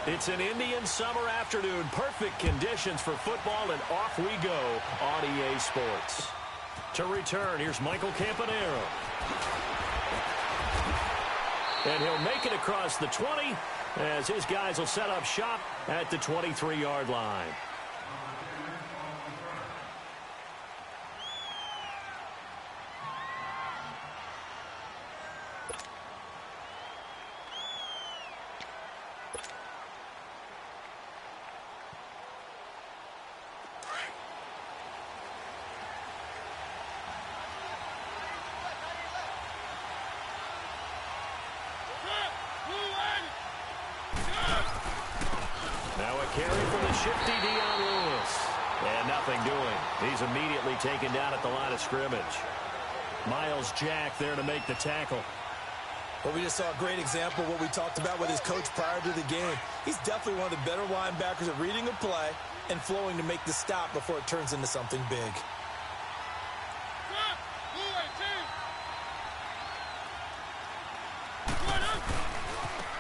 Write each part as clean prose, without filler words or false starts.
It's an Indian summer afternoon. Perfect conditions for football, and off we go on EA Sports. To return, here's Michael Campanaro. And he'll make it across the 20 as his guys will set up shop at the 23-yard line. Carry from the shifty Dion Lewis. And nothing doing. He's immediately taken down at the line of scrimmage. Myles Jack there to make the tackle. Well, we just saw a great example of what we talked about with his coach prior to the game. He's definitely one of the better linebackers at reading a play and flowing to make the stop before it turns into something big.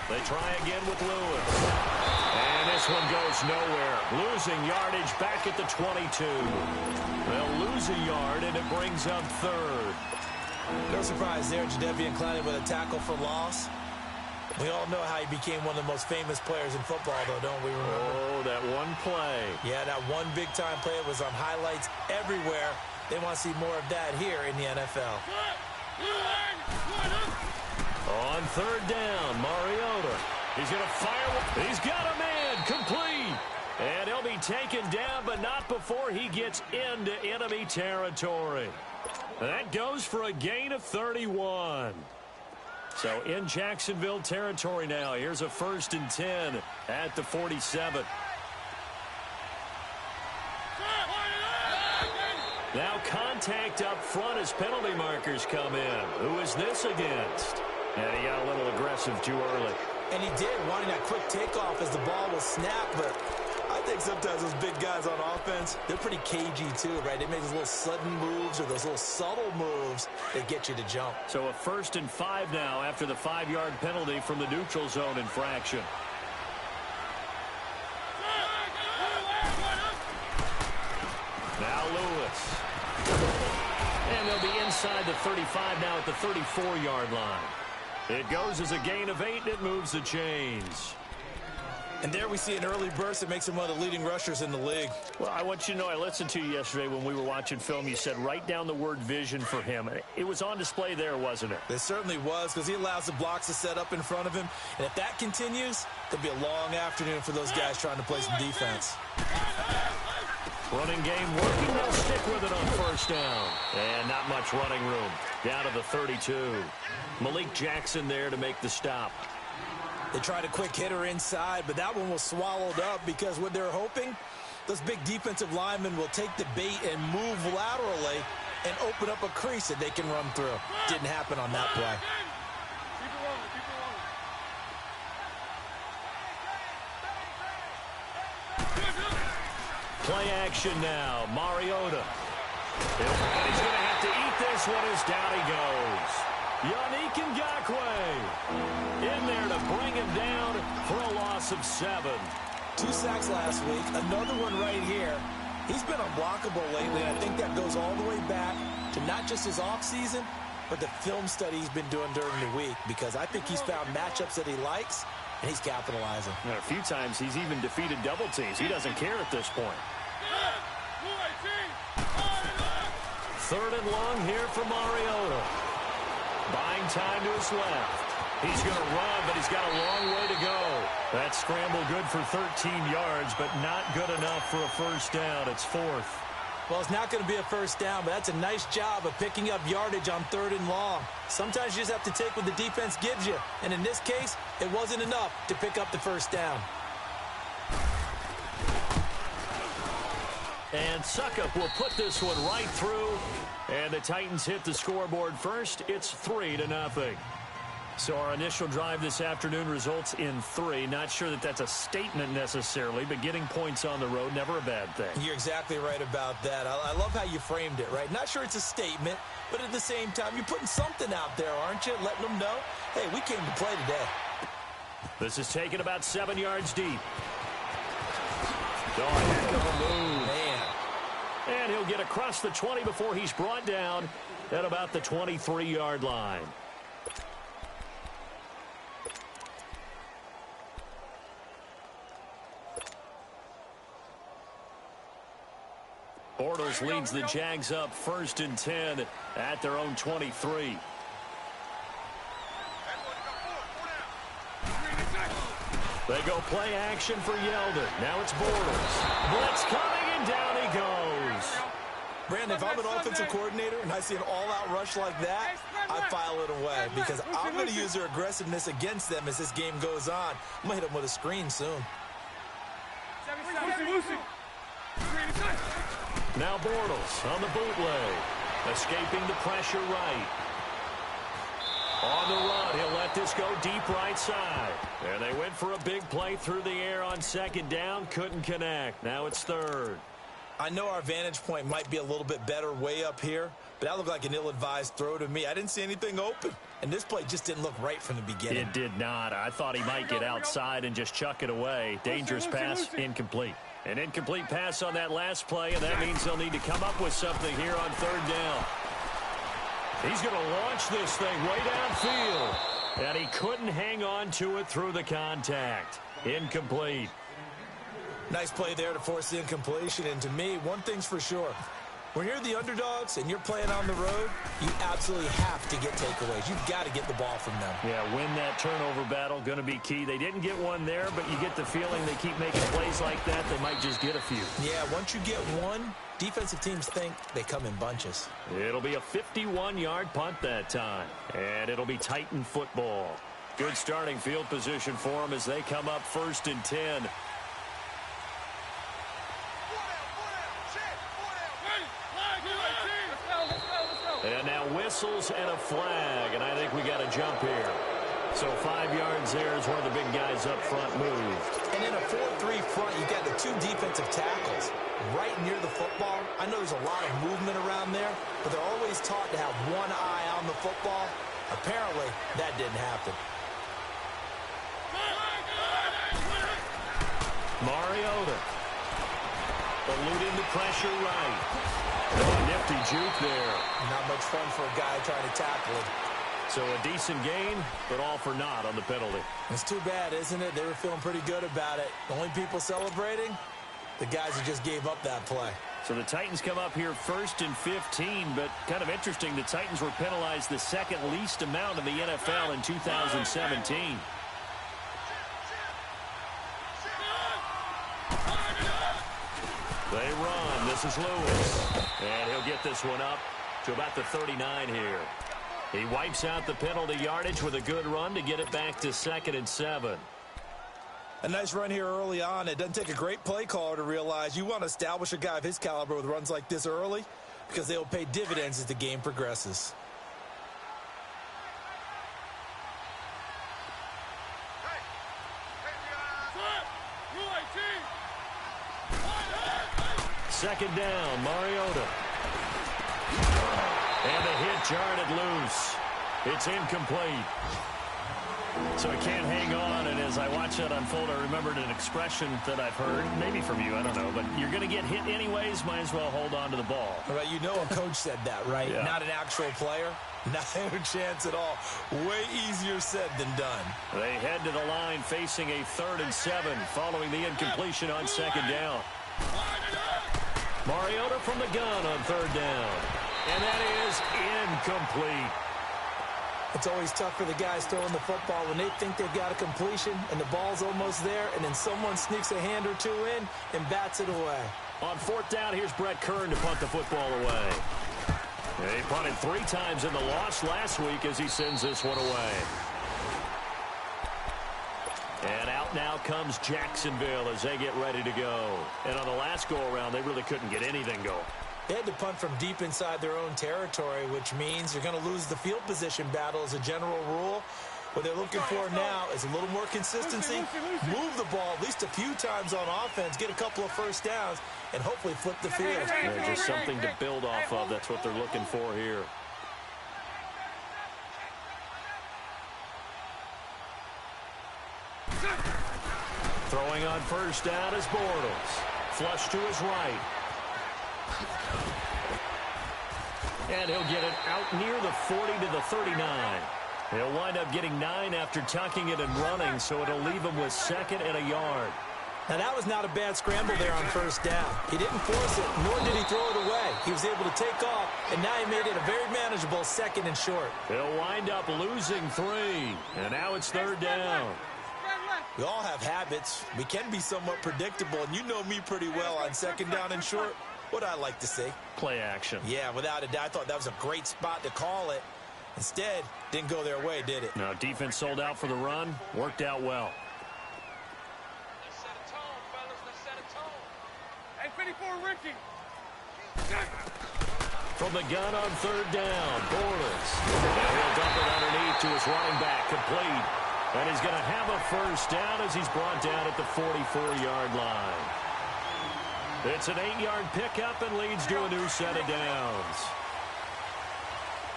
They try again with Lewis. And this one goes nowhere. Losing yardage back at the 22. They'll lose a yard, and it brings up third. No surprise there, Jadeveon Clowney with a tackle for loss. We all know how he became one of the most famous players in football, though, don't we remember? Oh, that one play. Yeah, that one big-time play was on highlights everywhere. They want to see more of that here in the NFL. On third down, Mariota. He's going to fire. He's got a man complete. And he'll be taken down, but not before he gets into enemy territory. That goes for a gain of 31. So in Jacksonville territory now. Here's a 1st and 10 at the 47. Now contact up front as penalty markers come in. Who is this against? And he got a little aggressive too early. And he did, wanting that quick takeoff as the ball was snapped. But I think sometimes those big guys on offense, they're pretty cagey too, right? They make those little sudden moves or those little subtle moves that get you to jump. So a 1st and 5 now after the 5-yard penalty from the neutral zone infraction. Now Lewis. And they'll be inside the 35 now at the 34-yard line. It goes as a gain of 8, and it moves the chains. And there we see an early burst that makes him one of the leading rushers in the league. Well, I want you to know, I listened to you yesterday when we were watching film. You said write down the word vision for him. It was on display there, wasn't it? It certainly was, because he allows the blocks to set up in front of him. And if that continues, there'll be a long afternoon for those guys trying to play some defense. Running game working. They'll stick with it on 1st down. And not much running room. Down to the 32. Malik Jackson there to make the stop. They tried a quick hitter inside, but that one was swallowed up because what they're hoping, those big defensive linemen will take the bait and move laterally and open up a crease that they can run through. Didn't happen on that play. Play action now. Mariota. And he's going to have to eat this one as down he goes. Yannick Ngakoue in there to bring him down for a loss of 7. 2 sacks last week. Another one right here. He's been unblockable lately, and I think that goes all the way back to not just his offseason, but the film study he's been doing during the week, because I think he's found matchups that he likes, and he's capitalizing. A few times he's even defeated double teams. He doesn't care at this point. 3rd and long here for Mariota. Buying time to his left. He's going to run, but he's got a long way to go. That scramble good for 13 yards, but not good enough for a 1st down. It's 4th. Well, it's not going to be a 1st down, but that's a nice job of picking up yardage on 3rd and long. Sometimes you just have to take what the defense gives you. And in this case, it wasn't enough to pick up the 1st down. And Succop will put this one right through. And the Titans hit the scoreboard first. It's 3-0. So our initial drive this afternoon results in 3. Not sure that that's a statement necessarily, but getting points on the road, never a bad thing. You're exactly right about that. I love how you framed it, right? Not sure it's a statement, but at the same time, you're putting something out there, aren't you? Letting them know, hey, we came to play today. This is taken about 7 yards deep. Oh, heck of a move. Man. And he'll get across the 20 before he's brought down at about the 23-yard line. Bortles leads the Jags up 1st and 10 at their own 23. They go play action for Yeldon. Now it's Bortles. Blitz coming, and down he goes. Brandon, if I'm an offensive coordinator and I see an all-out rush like that, I file it away because I'm going to use their aggressiveness against them as this game goes on. I'm going to hit them with a screen soon. Now Bortles on the bootleg, escaping the pressure right. On the run, he'll let this go deep right side. And they went for a big play through the air on 2nd down, couldn't connect. Now it's 3rd. I know our vantage point might be a little bit better way up here, but that looked like an ill-advised throw to me. I didn't see anything open, and this play just didn't look right from the beginning. It did not. I thought he might get outside and just chuck it away. Dangerous pass, incomplete. An incomplete pass on that last play, and that means they'll need to come up with something here on 3rd down. He's going to launch this thing way downfield, and he couldn't hang on to it through the contact. Incomplete. Nice play there to force the incompletion, and to me, one thing's for sure. When you're the underdogs and you're playing on the road, you absolutely have to get takeaways. You've got to get the ball from them. Yeah, win that turnover battle, going to be key. They didn't get one there, but you get the feeling they keep making plays like that, they might just get a few. Yeah, once you get one, defensive teams think they come in bunches. It'll be a 51-yard punt that time, and it'll be Titan football. Good starting field position for them as they come up 1st and 10. And now whistles and a flag, and I think we got a jump here. So 5 yards there is where the big guys up front moved. And in a 4-3 front, you got the 2 defensive tackles right near the football. I know there's a lot of movement around there, but they're always taught to have one eye on the football. Apparently, that didn't happen. Mariota. Eluding the pressure right. Oh, nifty juke there. Not much fun for a guy trying to tackle him. So a decent gain, but all for naught on the penalty. It's too bad, isn't it? They were feeling pretty good about it. The only people celebrating, the guys who just gave up that play. So the Titans come up here 1st and 15, but kind of interesting, the Titans were penalized the 2nd least amount in the NFL in 2017. They run. This is Lewis. And he'll get this one up to about the 39 here. He wipes out the penalty yardage with a good run to get it back to 2nd and 7. A nice run here early on. It doesn't take a great play caller to realize you want to establish a guy of his caliber with runs like this early because they will pay dividends as the game progresses. Second down, Mariota. And the hit jarred it loose. It's incomplete. So he can't hang on, and as I watch that unfold, I remembered an expression that I've heard, maybe from you, I don't know, but you're going to get hit anyways, might as well hold on to the ball. Right, you know a coach said that, right? Yeah. Not an actual player. Not a chance at all. Way easier said than done. They head to the line facing a 3rd and 7 following the incompletion on 2nd down. Mariota from the gun on 3rd down. And that is incomplete. It's always tough for the guys throwing the football when they think they've got a completion and the ball's almost there, and then someone sneaks a hand or two in and bats it away. On 4th down, here's Brett Kern to punt the football away. He punted 3 times in the loss last week as he sends this one away. And out now comes Jacksonville as they get ready to go. And on the last go-around, they really couldn't get anything going. They had to punt from deep inside their own territory, which means you're going to lose the field position battle as a general rule. What they're looking for now is a little more consistency, move the ball at least a few times on offense, get a couple of first downs, and hopefully flip the field. Yeah, just something to build off of. That's what they're looking for here. Throwing on first down is Bortles. Flush to his right. And he'll get it out near the 40 to the 39. He'll wind up getting 9 after tucking it and running, so it'll leave him with 2nd and a yard. Now, that was not a bad scramble there on first down. He didn't force it, nor did he throw it away. He was able to take off, and now he made it a very manageable 2nd and short. He'll wind up losing 3, and now it's 3rd down. We all have habits. We can be somewhat predictable, and you know me pretty well on 2nd down and short. What I like to see. Play action. Yeah, without a doubt. I thought that was a great spot to call it. Instead, didn't go their way, did it? No, defense sold out for the run. Worked out well. Let's set a tone, fellas. Let's set a tone. Hey, 54, Ricky. From the gun on 3rd down, Bortles. Now he'll dump it underneath to his running back, complete. And he's going to have a first down as he's brought down at the 44-yard line. It's an 8-yard pickup and leads to a new set of downs.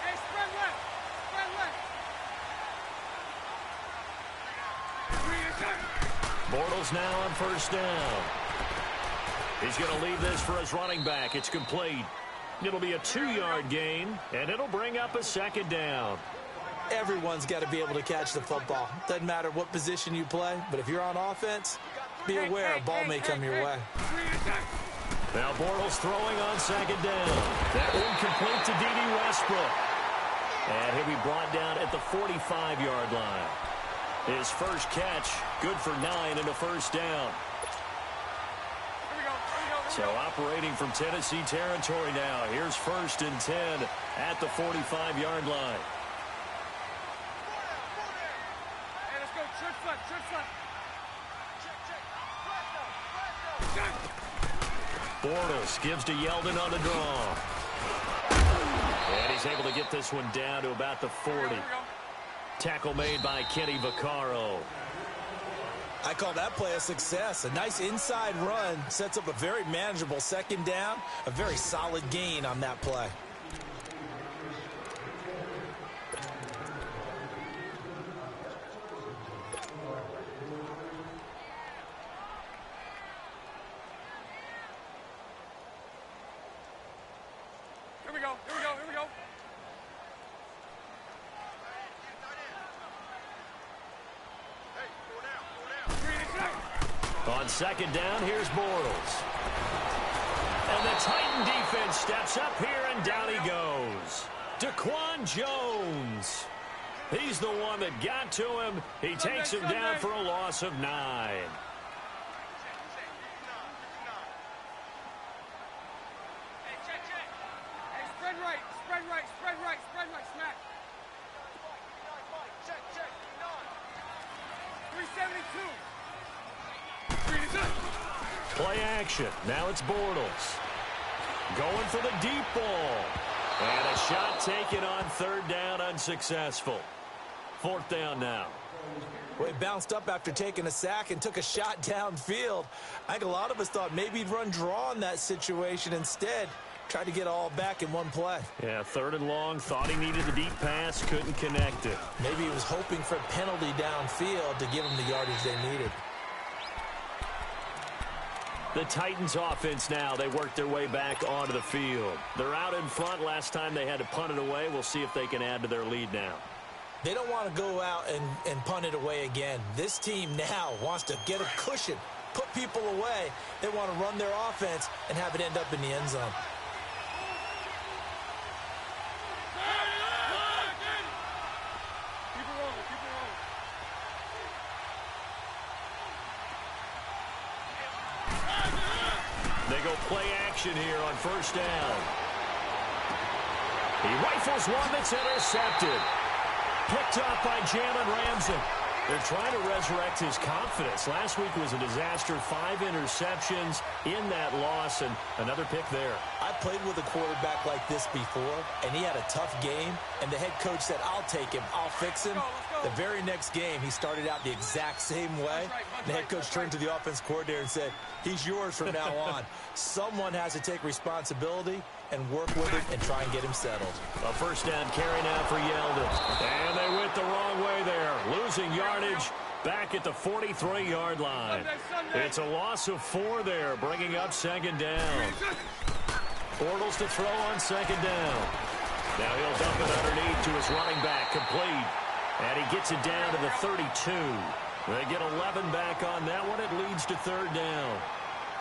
Hey, spread left. Spread left. Bortles now on first down. He's going to leave this for his running back. It's complete. It'll be a 2-yard gain, and it'll bring up a 2nd down. Everyone's got to be able to catch the football. Doesn't matter what position you play, but if you're on offense, be aware a ball may come your way. Now Bortles throwing on 2nd down. That one complete to D.D. Westbrook. And he'll be brought down at the 45-yard line. His first catch, good for 9 and a first down. So operating from Tennessee territory now. Here's 1st and 10 at the 45-yard line. Hey, let's go. Church left. Bortles gives to Yeldon on the draw. And he's able to get this one down to about the 40. Tackle made by Kenny Vaccaro. I call that play a success. A nice inside run sets up a very manageable 2nd down. A very solid gain on that play. Here we go. On 2nd down, here's Bortles. And the Titan defense steps up here, and down he goes. Daquan Jones. He's the one that got to him. He takes him down for a loss of 9. Spread right, smack. 372. Play action. Now it's Bortles. Going for the deep ball. And a shot taken on 3rd down, unsuccessful. 4th down now. Well, he bounced up after taking a sack and took a shot downfield. I think a lot of us thought maybe he'd run draw in that situation. Instead, tried to get all back in one play. Yeah, 3rd and long. Thought he needed the deep pass. Couldn't connect it. Maybe he was hoping for a penalty downfield to give him the yardage they needed. The Titans offense now, they work their way back onto the field. They're out in front. Last time they had to punt it away. We'll see if they can add to their lead now. They don't want to go out and punt it away again. This team now wants to get a cushion, put people away. They want to run their offense and have it end up in the end zone. They go play action here on 1st down. He rifles one that's intercepted. Picked up by Jalen Ramsey. They're trying to resurrect his confidence. Last week was a disaster. 5 interceptions in that loss, and another pick there. I played with a quarterback like this before, and he had a tough game, and the head coach said, I'll take him, I'll fix him. The very next game, he started out the exact same way. The head coach turned to the offense coordinator and said, he's yours from now on. Someone has to take responsibility and work with it and try and get him settled. A 1st down carry now for Yeldon. And they went the wrong way there. Losing yardage, back at the 43-yard line. It's a loss of 4 there, bringing up second down. Bortles to throw on second down. Now he'll dump it underneath to his running back, complete. And he gets it down to the 32. They get 11 back on that one. It leads to third down.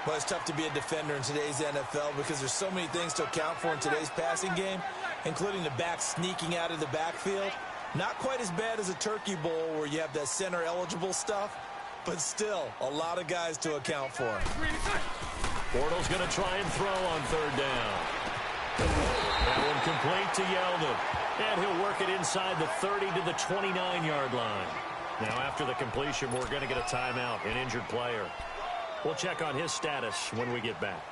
Well, it's tough to be a defender in today's NFL because there's so many things to account for in today's passing game, including the back sneaking out of the backfield. Not quite as bad as a Turkey Bowl where you have that center-eligible stuff, but still a lot of guys to account for. Bortles going to try and throw on third down. That one complete to Yeldon. And he'll work it inside the 30 to the 29-yard line. Now, after the completion, we're going to get a timeout, an injured player. We'll check on his status when we get back.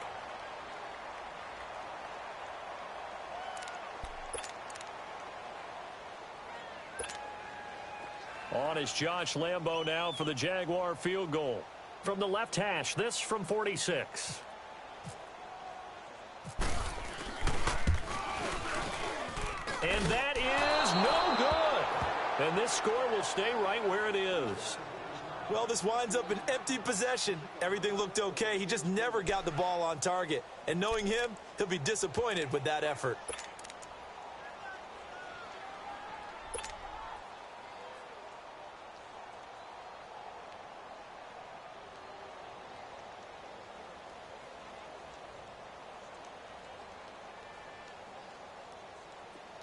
On is Josh Lambo now for the Jaguar field goal. From the left hash, this from 46. And that is no good. And this score will stay right where it is. Well, this winds up an empty possession. Everything looked okay. He just never got the ball on target. And knowing him, he'll be disappointed with that effort.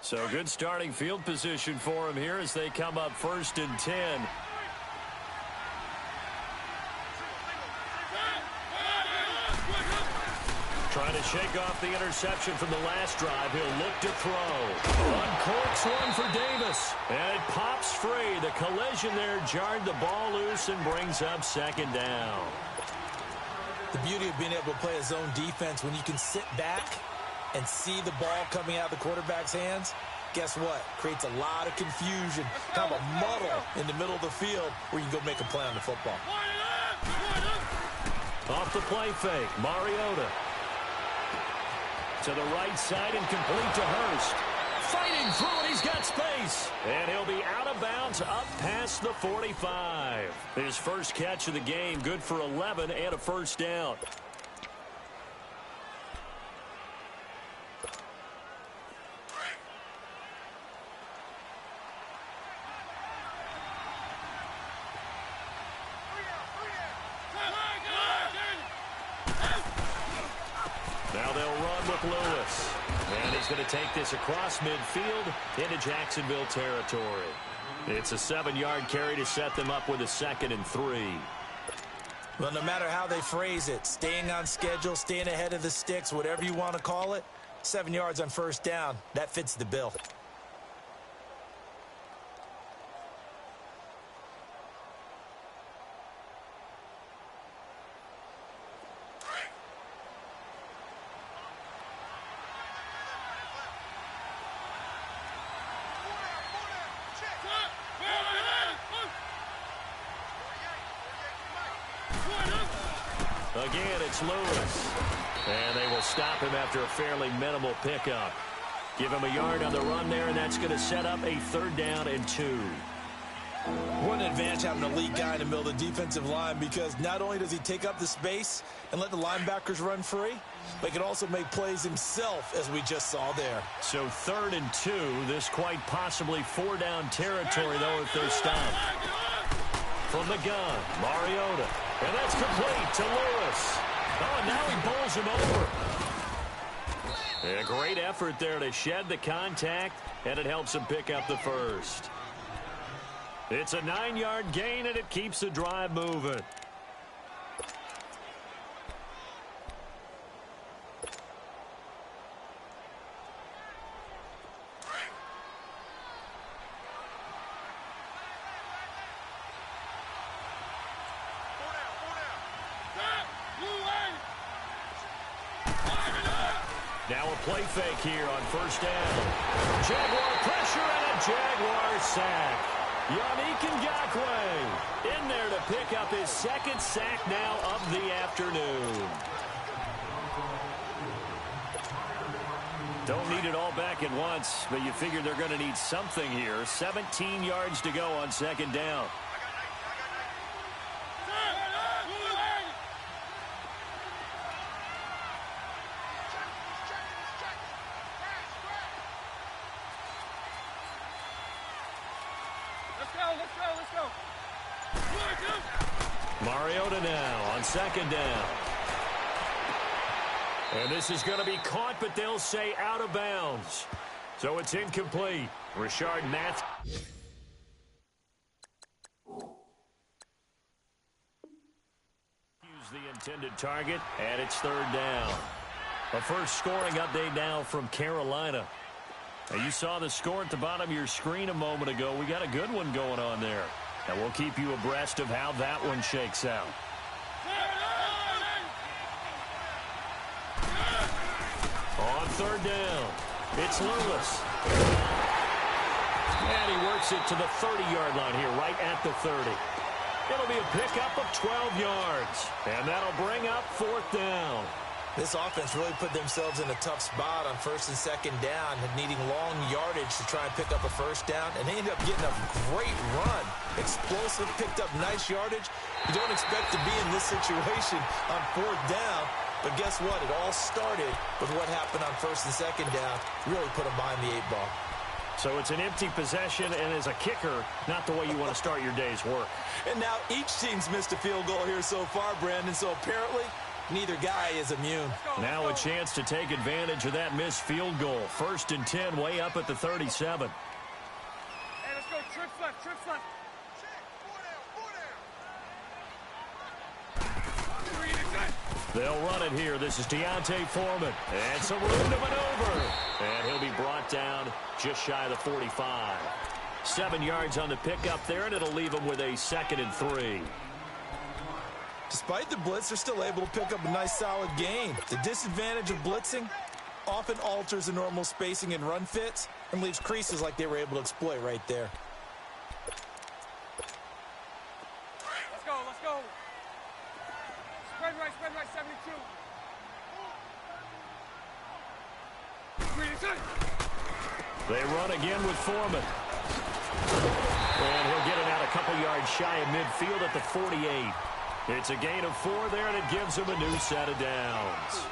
So good starting field position for him here as they come up 1st and 10. Trying to shake off the interception from the last drive. He'll look to throw. Uncorks one for Davis. And it pops free. The collision there jarred the ball loose and brings up second down. The beauty of being able to play a zone defense when you can sit back and see the ball coming out of the quarterback's hands, guess what? Creates a lot of confusion, kind of a muddle in the middle of the field where you can go make a play on the football. Off the play fake, Mariota. To the right side and complete to Hurst. Fighting through it, he's got space. And he'll be out of bounds up past the 45. His first catch of the game, good for 11 and a first down. Now they'll run with Lewis. And he's going to take this across midfield into Jacksonville territory. It's a 7-yard carry to set them up with a 2nd and 3. Well, no matter how they phrase it, staying on schedule, staying ahead of the sticks, whatever you want to call it, 7 yards on first down, that fits the bill. Again, it's Lewis. And they will stop him after a fairly minimal pickup. Give him a yard on the run there, and that's going to set up a 3rd down and 2. What an advantage having a lead guy in the middle of the defensive line, because not only does he take up the space and let the linebackers run free, but he can also make plays himself, as we just saw there. So 3rd and 2. This quite possibly 4-down territory, though, if they're stopped. From the gun, Mariota. And that's complete to Lewis. Oh, and now he bowls him over. A great effort there to shed the contact, and it helps him pick up the first. It's a 9-yard gain, and it keeps the drive moving. Now a play fake here on first down. Jaguar pressure and a Jaguar sack. Yannick Ngakoue in there to pick up his 2nd sack now of the afternoon. Don't need it all back at once, but you figure they're going to need something here. 17 yards to go on 2nd down. let's go. Mariota now on second down. And this is going to be caught, but they'll say out of bounds. So it's incomplete. Rashard Matthews. The intended target, and it's third down. A first scoring update now from Carolina. Now, you saw the score at the bottom of your screen a moment ago. We got a good one going on there. And we'll keep you abreast of how that one shakes out. On third down, it's Lewis. And he works it to the 30-yard line here, right at the 30. It'll be a pickup of 12 yards, and that'll bring up fourth down. This offense really put themselves in a tough spot on first and second down, needing long yardage to try and pick up a first down, and they ended up getting a great run. Explosive, picked up nice yardage. You don't expect to be in this situation on fourth down, but guess what? It all started with what happened on first and second down. Really put them behind the 8 ball. So it's an empty possession, and as a kicker, not the way you want to start your day's work. And now each team's missed a field goal here so far, Brandon, so apparently neither guy is immune. Now a chance to take advantage of that missed field goal. First and 10, way up at the 37. Hey, let's go. Trips left, trips left. They'll run it here. This is Deontay Foreman. And some room to maneuver. And he'll be brought down just shy of the 45. 7 yards on the pickup there, and it'll leave him with a 2nd and 3. Despite the blitz, they're still able to pick up a nice solid gain. The disadvantage of blitzing often alters the normal spacing and run fits and leaves creases like they were able to exploit right there. Let's go, let's go. Spread right, 72. They run again with Foreman. And he'll get it out a couple yards shy of midfield at the 48. It's a gain of 4 there, and it gives him a new set of downs.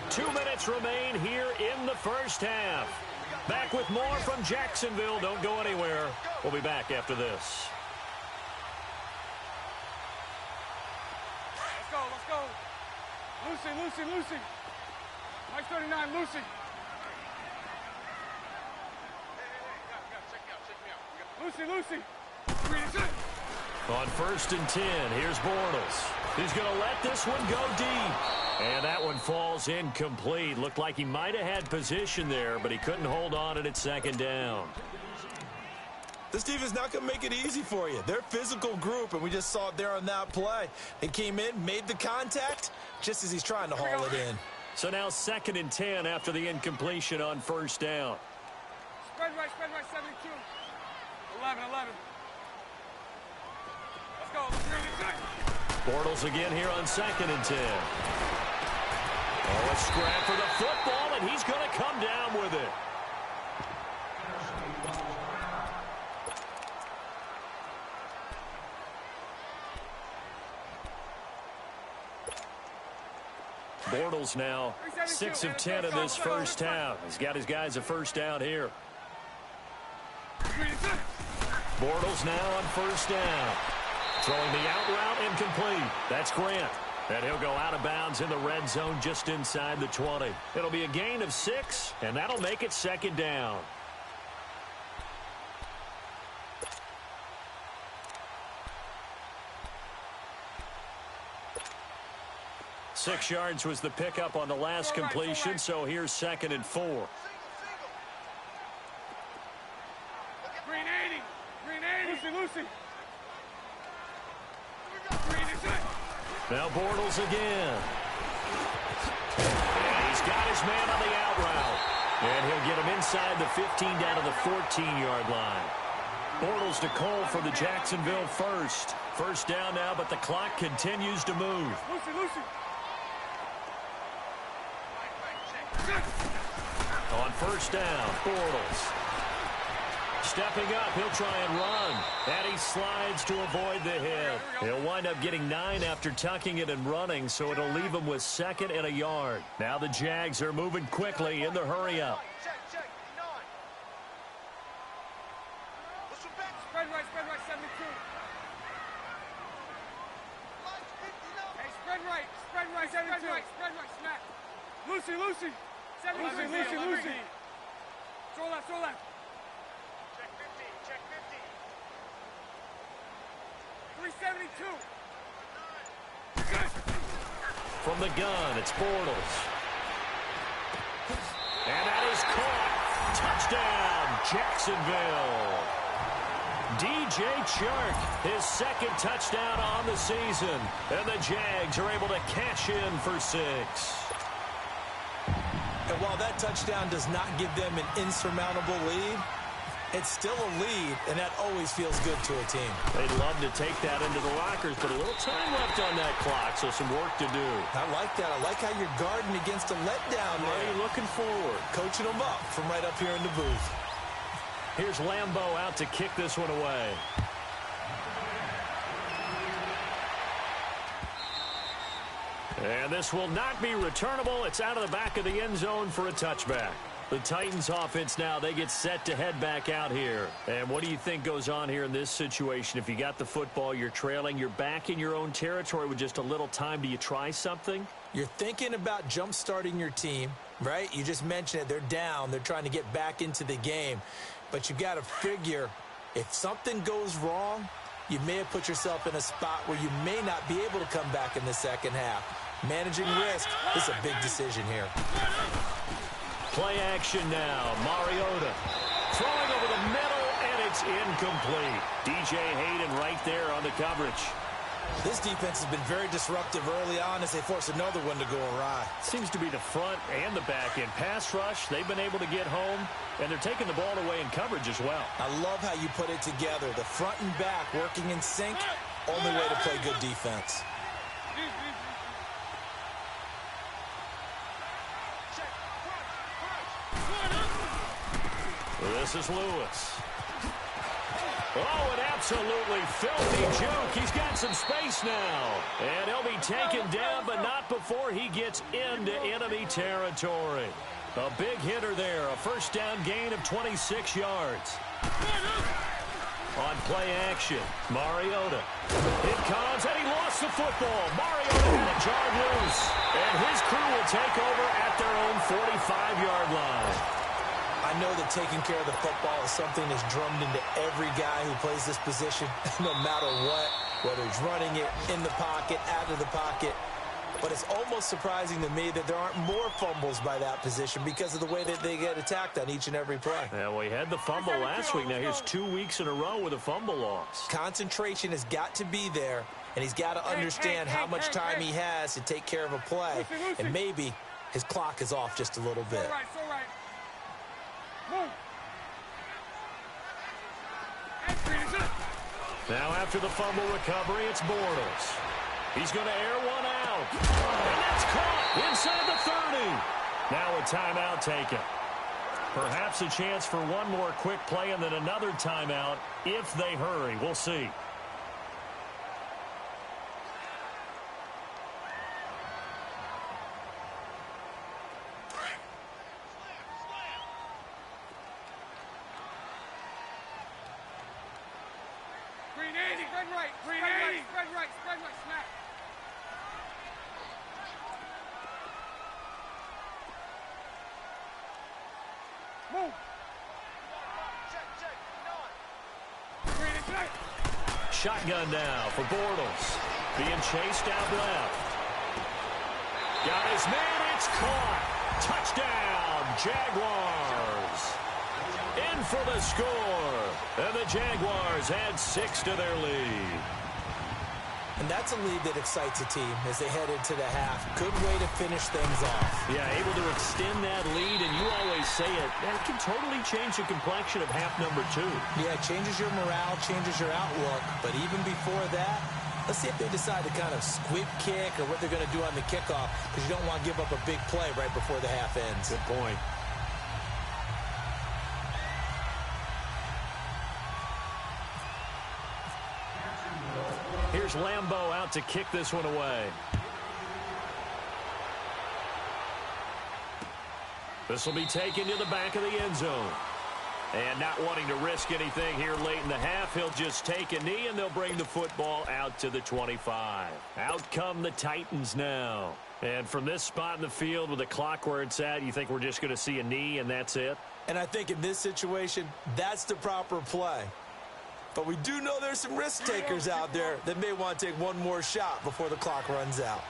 Two minutes remain here in the first half. Back with more from Jacksonville. Don't go anywhere. We'll be back after this. Let's go. Lucy. Mike 39, Lucy. Lucy. On first and 10, here's Bortles. He's going to let this one go deep. And that one falls incomplete. Looked like he might have had position there, but he couldn't hold on at second down. This team is not going to make it easy for you. They're a physical group, and we just saw it there on that play. They came in, made the contact, just as he's trying to haul it in. So now 2nd and 10 after the incompletion on first down. Spread right, 72. 11. Let's go. Bortles again here on 2nd and 10. Oh, a scrap for the football, and he's going to come down with it. Bortles now 6 of 10 in this first half. He's got his guys a first down here. Bortles now on first down. Throwing the out route incomplete. That's Grant. And he'll go out of bounds in the red zone just inside the 20. It'll be a gain of 6, and that'll make it 2nd down. Six yards was the pickup on the last completion, so here's 2nd and 4. Green 80. Lucy. Now Bortles again. And he's got his man on the out route. And he'll get him inside the 15 down to the 14-yard line. Bortles to Cole for the Jacksonville first. First down now, but the clock continues to move. Lucy. On first down, Bortles. Stepping up, he'll try and run. And he slides to avoid the hit. He'll wind up getting 9 after tucking it and running, so it'll leave him with 2nd and a yard. Now the Jags are moving quickly in the hurry-up. Spread right, 72. Hey, spread right, 72. Spread right, smack. Lucy. 72. Lucy. Throw left. Check 50. 372. From the gun, it's Bortles. And that is caught. Touchdown, Jacksonville. DJ Chark, his 2nd touchdown on the season. And the Jags are able to cash in for 6. And while that touchdown does not give them an insurmountable lead, it's still a lead, and that always feels good to a team. They'd love to take that into the lockers, but a little time left on that clock, so some work to do. I like that. I like how you're guarding against a letdown Are there. you looking forward? Coaching them up from right up here in the booth. Here's Lambeau out to kick this one away. And this will not be returnable. It's out of the back of the end zone for a touchback. The Titans offense now, they get set to head back out here. And what do you think goes on here in this situation? If you got the football, you're trailing, you're back in your own territory with just a little time. Do you try something? You're thinking about jump-starting your team, right? You just mentioned it. They're down. They're trying to get back into the game. But you got to figure if something goes wrong, you may have put yourself in a spot where you may not be able to come back in the second half. Managing risk is a big decision here. Play action now. Mariota throwing over the middle, and it's incomplete. DJ Hayden right there on the coverage. This defense has been very disruptive early on as they force another one to go awry. Seems to be the front and the back end. Pass rush, they've been able to get home, and they're taking the ball away in coverage as well. I love how you put it together. The front and back working in sync, only way to play good defense. This is Lewis. Oh, an absolutely filthy juke. He's got some space now. And he'll be taken down, but not before he gets into enemy territory. A big hitter there. A first down gain of 26 yards. On play action, Mariota. It comes, and he lost the football. Mariota had it jarred loose. And his crew will take over at their own 45-yard line. I know that taking care of the football is something that's drummed into every guy who plays this position, no matter what, whether he's running it, in the pocket, out of the pocket. But it's almost surprising to me that there aren't more fumbles by that position because of the way that they get attacked on each and every play. Yeah, we had the fumble last week. Now here's 2 weeks in a row with a fumble loss. Concentration has got to be there, and he's got to understand how much time he has to take care of a play. And maybe his clock is off just a little bit. So right. Move. Now after the fumble recovery, it's Bortles. He's going to air one out. And that's caught inside the 30. Now a timeout taken. Perhaps a chance for one more quick play and then another timeout if they hurry. We'll see. Spread right, snap. Move. Check. Shotgun now for Bortles. Being chased out left. Got his man, it's caught. Touchdown, Jaguars. In for the score. And the Jaguars add 6 to their lead. And that's a lead that excites a team as they head into the half. Good way to finish things off. Yeah, able to extend that lead, and you always say it, that can totally change the complexion of half number 2. Yeah, it changes your morale, changes your outlook. But even before that, let's see if they decide to kind of squib kick or what they're going to do on the kickoff, because you don't want to give up a big play right before the half ends. Good point. here's Lambeau out to kick this one away. This will be taken to the back of the end zone. And not wanting to risk anything here late in the half, he'll just take a knee, and they'll bring the football out to the 25. Out come the Titans now. And from this spot in the field with the clock where it's at, you think we're just going to see a knee and that's it? And I think in this situation, that's the proper play. But we do know there's some risk takers out there that may want to take one more shot before the clock runs out.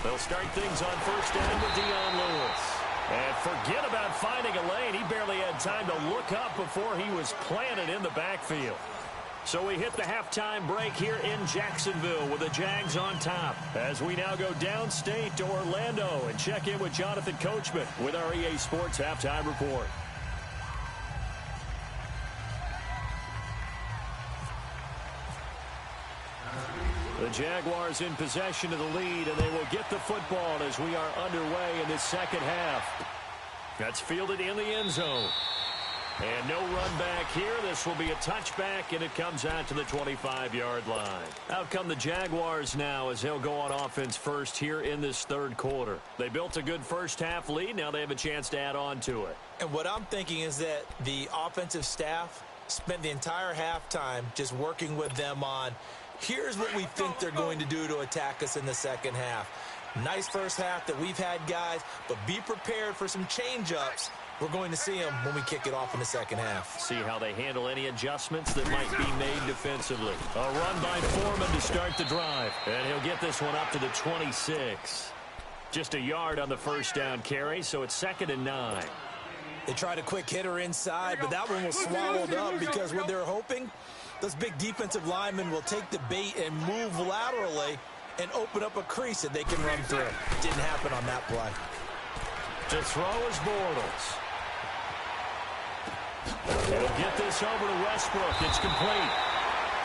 They'll start things on first down with Dion Lewis. And forget about finding a lane. He barely had time to look up before he was planted in the backfield. So we hit the halftime break here in Jacksonville with the Jags on top. As we now go downstate to Orlando and check in with Jonathan Coachman with our EA Sports Halftime Report. The Jaguars in possession of the lead, and they will get the football as we are underway in this second half. That's fielded in the end zone. And no run back here. This will be a touchback, and it comes out to the 25-yard line. Out come the Jaguars now as they'll go on offense first here in this third quarter. They built a good first-half lead. Now they have a chance to add on to it. And what I'm thinking is that the offensive staff spent the entire halftime just working with them on, here's what we think they're going to do to attack us in the second half. Nice first half that we've had, guys, but be prepared for some change-ups. We're going to see them when we kick it off in the second half. See how they handle any adjustments that might be made defensively. A run by Foreman to start the drive. And he'll get this one up to the 26. Just a yard on the first down carry, so it's 2nd and 9. They tried a quick hitter inside, but that one was swallowed up because what they're hoping, those big defensive linemen will take the bait and move laterally and open up a crease that they can run through. Didn't happen on that play. To throw is Bortles. He'll get this over to Westbrook. It's complete.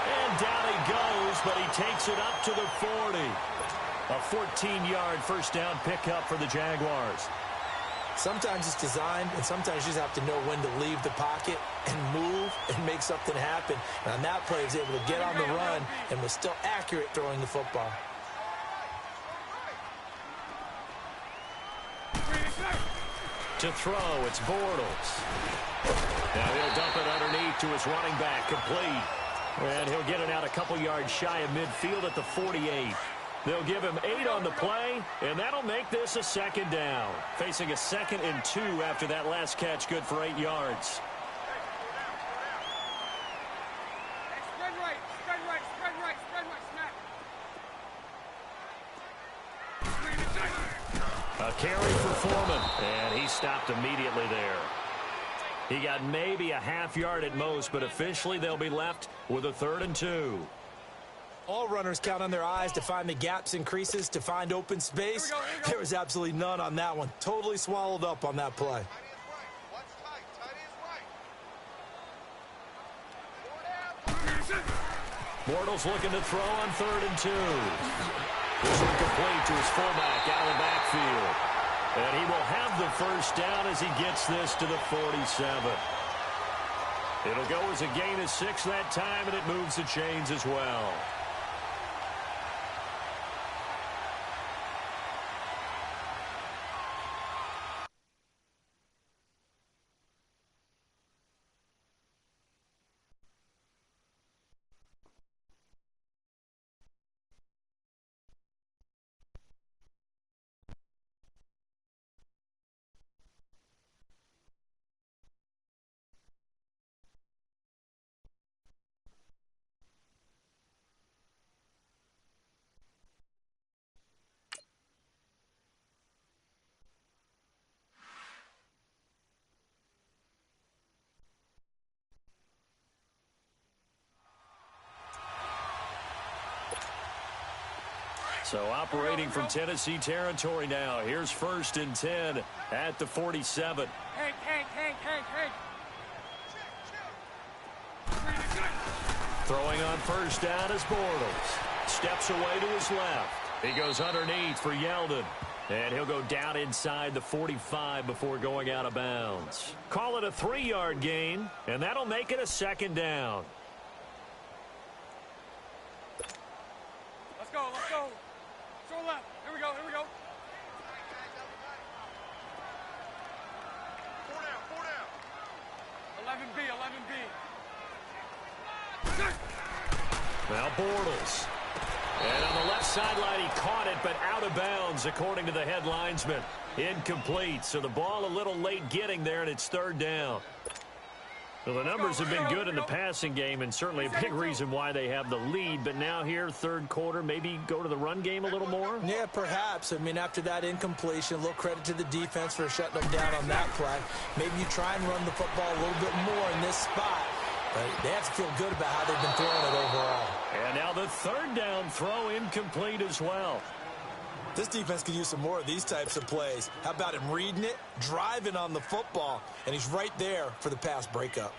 And down he goes, but he takes it up to the 40. A 14-yard first down pickup for the Jaguars. Sometimes it's designed, and sometimes you just have to know when to leave the pocket and move and make something happen. And on that play, he was able to get on the run and was still accurate throwing the football. To throw, it's Bortles. Now he'll dump it underneath to his running back, complete. And he'll get it out a couple yards shy of midfield at the 48. They'll give him 8 on the play, and that'll make this a second down. Facing a 2nd and 2 after that last catch, good for 8 yards. Spread right, spread right, spread right, spread right, snap. A carry for Foreman, and he stopped immediately there. He got maybe a half yard at most, but officially they'll be left with a 3rd and 2. All runners count on their eyes to find the gaps and creases, to find open space. Here we go. There was absolutely none on that one. Totally swallowed up on that play. Bortles looking to throw on 3rd and 2. This one complete to his fullback out of the backfield. And he will have the first down as he gets this to the 47. It'll go as a gain of 6 that time, and it moves the chains as well. So operating from Tennessee territory now. Here's 1st and 10 at the 47. Hank. Throwing on first down is Bortles. Steps away to his left. He goes underneath for Yeldon. And he'll go down inside the 45 before going out of bounds. Call it a 3-yard gain, and that'll make it a 2nd down. Let's go, let's go. Show left. Here we go, here we go. 4 down. 11B. Now Bortles. And on the left sideline, he caught it, but out of bounds, according to the head linesman. Incomplete, so the ball a little late getting there, and it's 3rd down. Well, the numbers have been good in the passing game, and certainly a big reason why they have the lead. But now here, 3rd quarter, maybe go to the run game a little more? Yeah, perhaps. I mean, after that incompletion, a little credit to the defense for shutting them down on that play. Maybe you try and run the football a little bit more in this spot. But they have to feel good about how they've been throwing it overall. And now the 3rd down throw incomplete as well. This defense could use some more of these types of plays. How about him reading it, driving on the football, and he's right there for the pass breakup.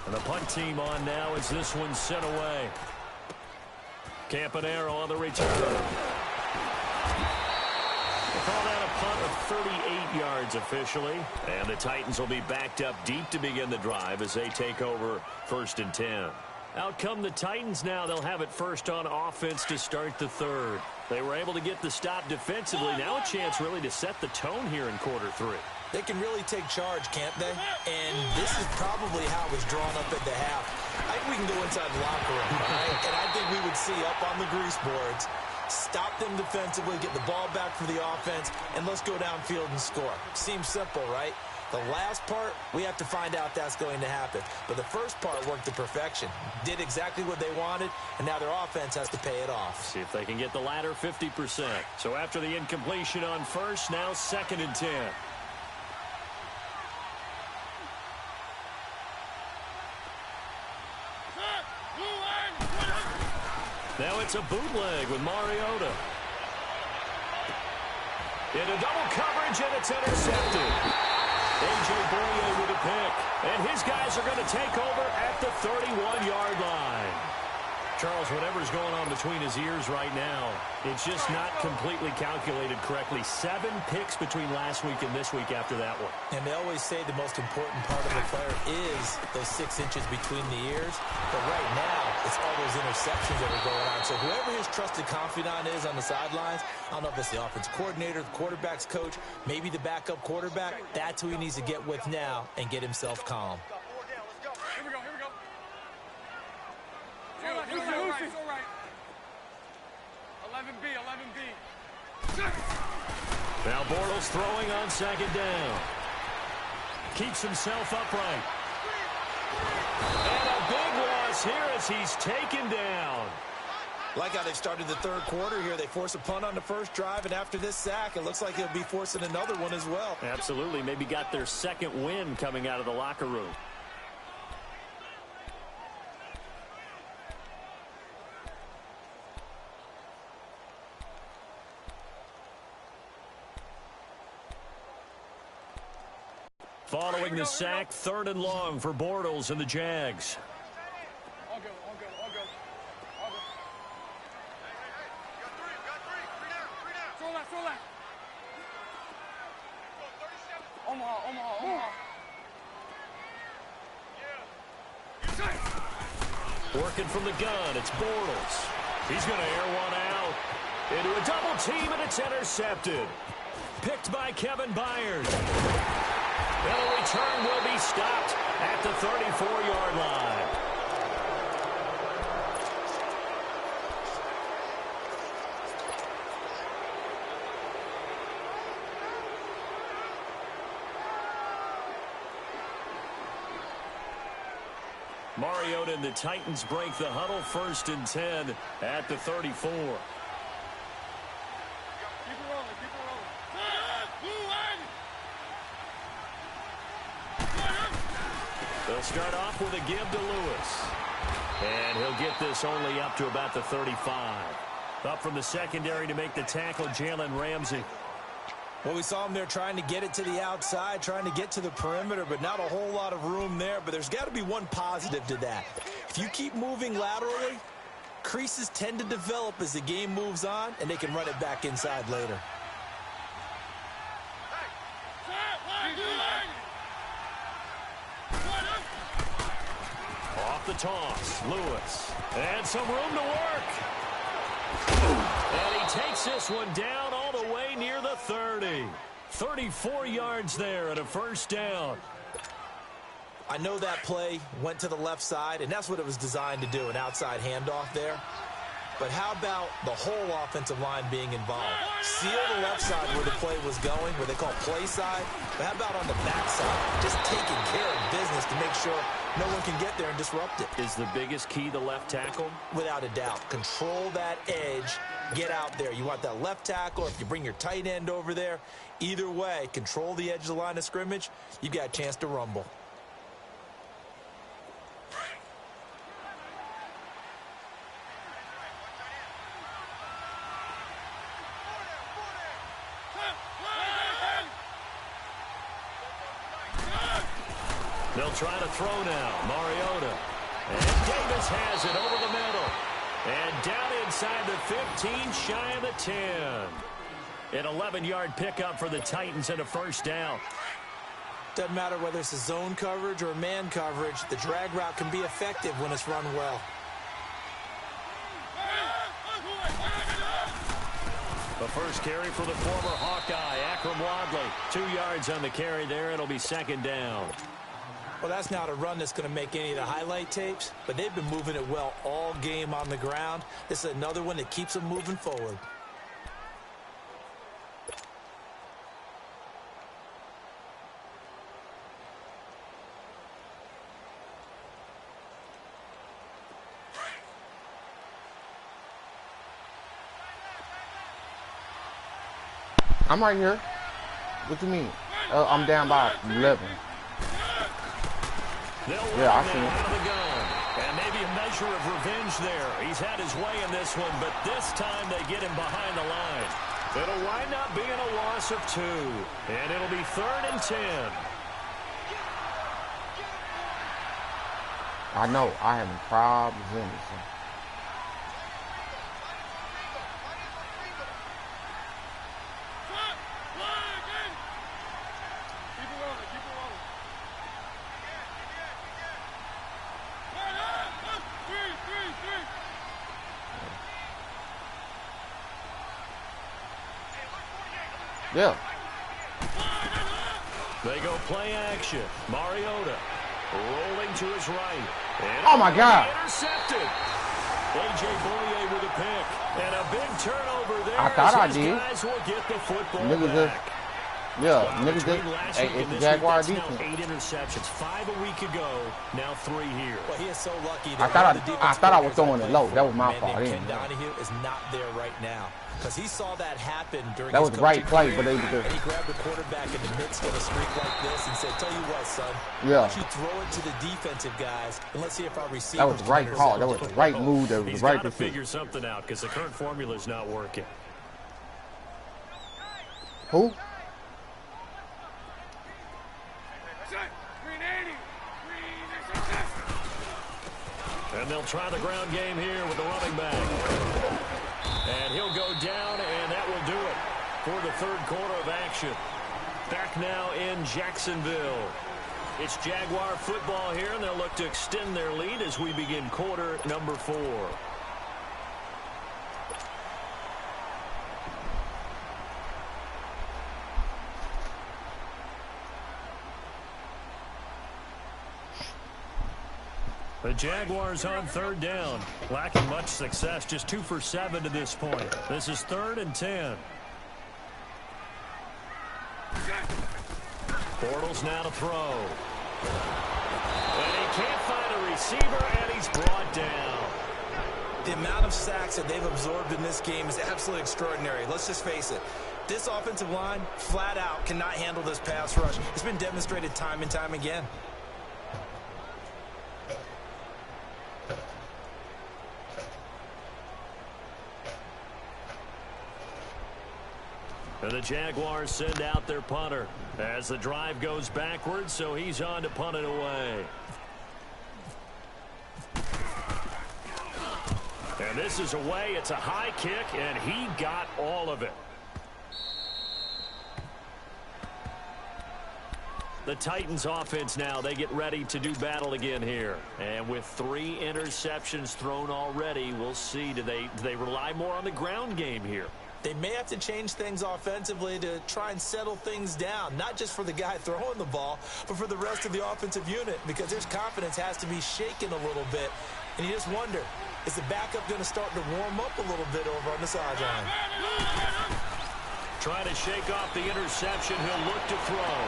And the punt team on now as this one's sent away. Campanaro on the return. Call that a punt of 38 yards officially. And the Titans will be backed up deep to begin the drive as they take over 1st and 10. Out come the Titans now. They'll have it first on offense to start the 3rd. They were able to get the stop defensively. Now a chance really to set the tone here in quarter 3. They can really take charge, can't they? And this is probably how it was drawn up at the half. I think we can go inside the locker room, all right? And I think we would see up on the grease boards, stop them defensively, get the ball back for the offense, and let's go downfield and score. Seems simple, right? The last part, we have to find out that's going to happen. But the first part worked to perfection. Did exactly what they wanted, and now their offense has to pay it off. See if they can get the latter 50%. So after the incompletion on 1st, now 2nd and 10. Now it's a bootleg with Mariota. Into double coverage, and it's intercepted. A.J. Boye with a pick. And his guys are going to take over at the 31-yard line. Charles, whatever's going on between his ears right now, it's just not completely calculated correctly. 7 picks between last week and this week after that one. And they always say the most important part of a player is those 6 inches between the ears. But right now, it's all those interceptions that are going on. So whoever his trusted confidant is on the sidelines, I don't know if it's the offensive coordinator, the quarterback's coach, maybe the backup quarterback, that's who he needs to get with now and get himself calm. Here we go, here we go. It's all right. 11B, 11B. Now Bortles throwing on 2nd down. Keeps himself upright. And a big loss here as he's taken down. Like how they started the 3rd quarter here. They force a punt on the first drive, and after this sack, it looks like they'll be forcing another one as well. Absolutely. Maybe got their 2nd win coming out of the locker room. Following the sack, 3rd and long for Bortles and the Jags. All go, all go, all go. All go. Hey, got three down. Show left. Omaha. Yeah. Working from the gun, it's Bortles. He's going to air one out. Into a double team, and it's intercepted. Picked by Kevin Byard. And the return will be stopped at the 34-yard line. Mariota and the Titans break the huddle, 1st and 10 at the 34. Keep it rolling. They'll start off with a give to Lewis. And he'll get this only up to about the 35. Up from the secondary to make the tackle, Jalen Ramsey. Well, we saw him there trying to get it to the outside, trying to get to the perimeter, but not a whole lot of room there. But there's got to be one positive to that. If you keep moving laterally, creases tend to develop as the game moves on, and they can run it back inside later. Off the toss, Lewis. And some room to work. And he takes this one down all the way near the 30. 34 yards there and a first down. I know that play went to the left side, and that's what it was designed to do, an outside handoff there. But how about the whole offensive line being involved? Seal the left side where the play was going, where they call play side. But how about on the back side? Just taking care of business to make sure no one can get there and disrupt it. Is the biggest key the left tackle? Without a doubt. Control that edge. Get out there. You want that left tackle. If you bring your tight end over there, either way, control the edge of the line of scrimmage. You got a chance to rumble. They'll try to throw now. Mariota. And Davis has it over the middle. And down inside the 15, shy of the 10. An 11-yard pickup for the Titans and a first down. Doesn't matter whether it's a zone coverage or man coverage. The drag route can be effective when it's run well. The first carry for the former Hawkeye, Akram Wadley. 2 yards on the carry there. It'll be second down. Well, that's not a run that's going to make any of the highlight tapes, but they've been moving it well all game on the ground. This is another one that keeps them moving forward. I'm right here. What do you mean? I'm down by 11. Yeah, I see it. And maybe a measure of revenge there. He's had his way in this one, but this time they get him behind the line. It'll wind up being a loss of 2. And it'll be 3rd and 10. I know. I have problems in this one. Yeah. They go play action. Mariota rolling to his right. And oh, my God. Intercepted. A.J. Bouye with a pick. And a big turnover there. I thought I did. Guys will get the football niggas back. Yeah, niggas did. Hey, it's the Jaguar defense. 8 interceptions. 5 a week ago. Now 3 here. Well, he is so lucky. I thought I was throwing it low. That was my fault. Ken Donahue is not there right now because he saw that happen during. That was the right play, career, but they were good. And he grabbed the quarterback in the midst of a streak like this and said, "Tell you what, son. Yeah. Why don't you throw it to the defensive guys and let's see if our receivers." That was the right call. That was the right move. That was He's the right got to decision. figure something out because the current formula is not working. Who? And they'll try the ground game here with the running back. And he'll go down, and that will do it for the third quarter of action. Back now in Jacksonville. It's Jaguar football here, and they'll look to extend their lead as we begin quarter number 4. The Jaguars on third down, lacking much success, just 2 for 7 to this point. This is 3rd and 10. Bortles now to throw. And he can't find a receiver, and he's brought down. The amount of sacks that they've absorbed in this game is absolutely extraordinary. Let's just face it. This offensive line, flat out, cannot handle this pass rush. It's been demonstrated time and time again. And the Jaguars send out their punter as the drive goes backwards, so he's on to punt it away. And this is away. It's a high kick, and he got all of it. The Titans offense now, they get ready to do battle again here. And with 3 interceptions thrown already, we'll see, do they rely more on the ground game here? They may have to change things offensively to try and settle things down, not just for the guy throwing the ball, but for the rest of the offensive unit, because their confidence has to be shaken a little bit. And you just wonder, is the backup going to start to warm up a little bit over on the sideline? Trying to shake off the interception. He'll look to throw.